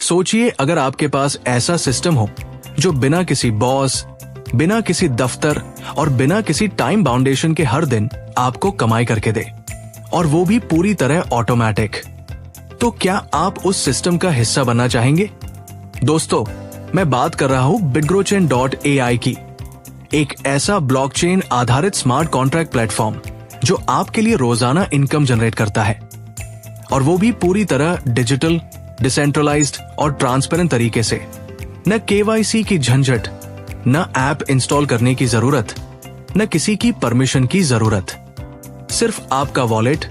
सोचिए अगर आपके पास ऐसा सिस्टम हो जो बिना किसी बॉस, बिना किसी दफ्तर और बिना किसी टाइम बाउंडेशन के हर दिन आपको कमाई करके दे, और वो भी पूरी तरह ऑटोमेटिक। तो क्या आप उस सिस्टम का हिस्सा बनना चाहेंगे? दोस्तों, मैं बात कर रहा हूं bitgrochain.ai की, एक ऐसा ब्लॉकचेन आधारित स्मार्ट कॉन्ट्रैक्ट प्लेटफॉर्म जो आपके लिए रोजाना इनकम जनरेट करता है, और वो भी पूरी तरह डिजिटल, डिसेंट्रलाइज्ड और ट्रांसपेरेंट तरीके से। न KYC की झंझट, न ऐप इंस्टॉल करने की जरूरत, न किसी की परमिशन की जरूरत। सिर्फ आपका वॉलेट,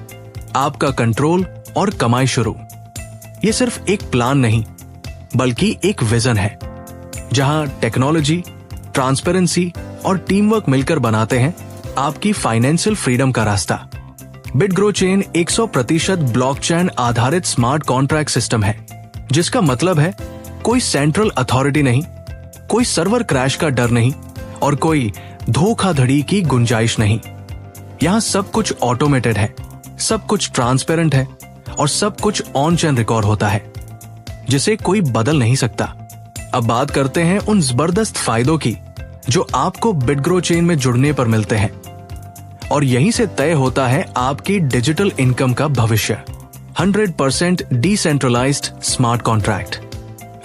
आपका कंट्रोल और कमाई शुरू। ये सिर्फ एक प्लान नहीं, बल्कि एक विजन है, जहां टेक्नोलॉजी, ट्रांसपेरेंसी और टीम वर्क मिलकर बनाते हैं आपकी फाइनेंशियल फ्रीडम का रास्ता। bitgrochain 100% ब्लॉकचेन आधारित स्मार्ट कॉन्ट्रैक्ट सिस्टम है, जिसका मतलब है कोई सेंट्रल अथॉरिटी नहीं, कोई सर्वर क्रैश का डर नहीं और कोई धोखाधड़ी की गुंजाइश नहीं। यहां सब कुछ ऑटोमेटेड है, सब कुछ ट्रांसपेरेंट है और सब कुछ ऑन चेन रिकॉर्ड होता है, जिसे कोई बदल नहीं सकता। अब बात करते हैं उन जबरदस्त फायदों की जो आपको bitgrochain में जुड़ने पर मिलते हैं, और यहीं से तय होता है आपकी डिजिटल इनकम का भविष्य। 100% decentralised smart contract,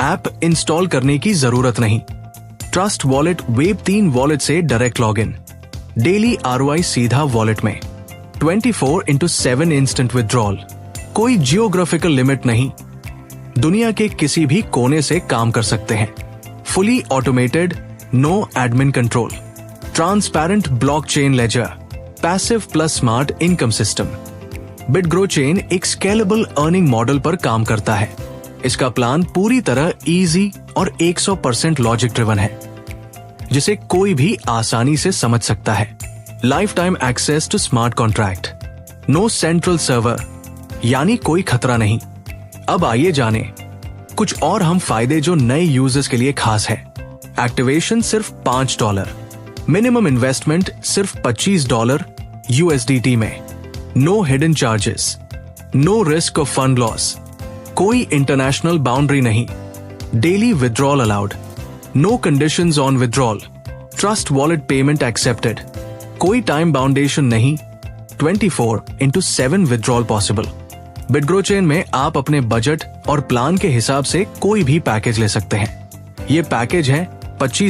app install करने की जरूरत नहीं, ट्रस्ट वॉलेट वेब 3 वॉलेट से डायरेक्ट लॉगिन, डेली ROI सीधा वॉलेट में, 24/7 इंस्टेंट विड्रॉल, कोई जियोग्राफिकल लिमिट नहीं, दुनिया के किसी भी कोने से काम कर सकते हैं, fully automated, no admin control, transparent blockchain ledger, passive plus smart income system. bitgrochain एक स्केलेबल अर्निंग मॉडल पर काम करता है। इसका प्लान पूरी तरह इजी और 100% लॉजिक ड्रिवन है, जिसे कोई भी आसानी से समझ सकता है। Life time access to smart contract, no central server, यानी कोई खतरा नहीं। अब आइए जाने कुछ और हम फायदे जो नए यूजर्स के लिए खास है। एक्टिवेशन सिर्फ $5, मिनिमम इन्वेस्टमेंट सिर्फ $25 USDT में, no hidden charges, no risk of fund loss, कोई इंटरनेशनल बाउंड्री नहीं, daily withdrawal allowed, no conditions on withdrawal, trust wallet payment accepted, कोई टाइम बाउंडेशन नहीं, 24/7 विड्रॉल पॉसिबल। bitgrochain में आप अपने बजट और प्लान के हिसाब से कोई भी पैकेज ले सकते हैं। ये पैकेज है $25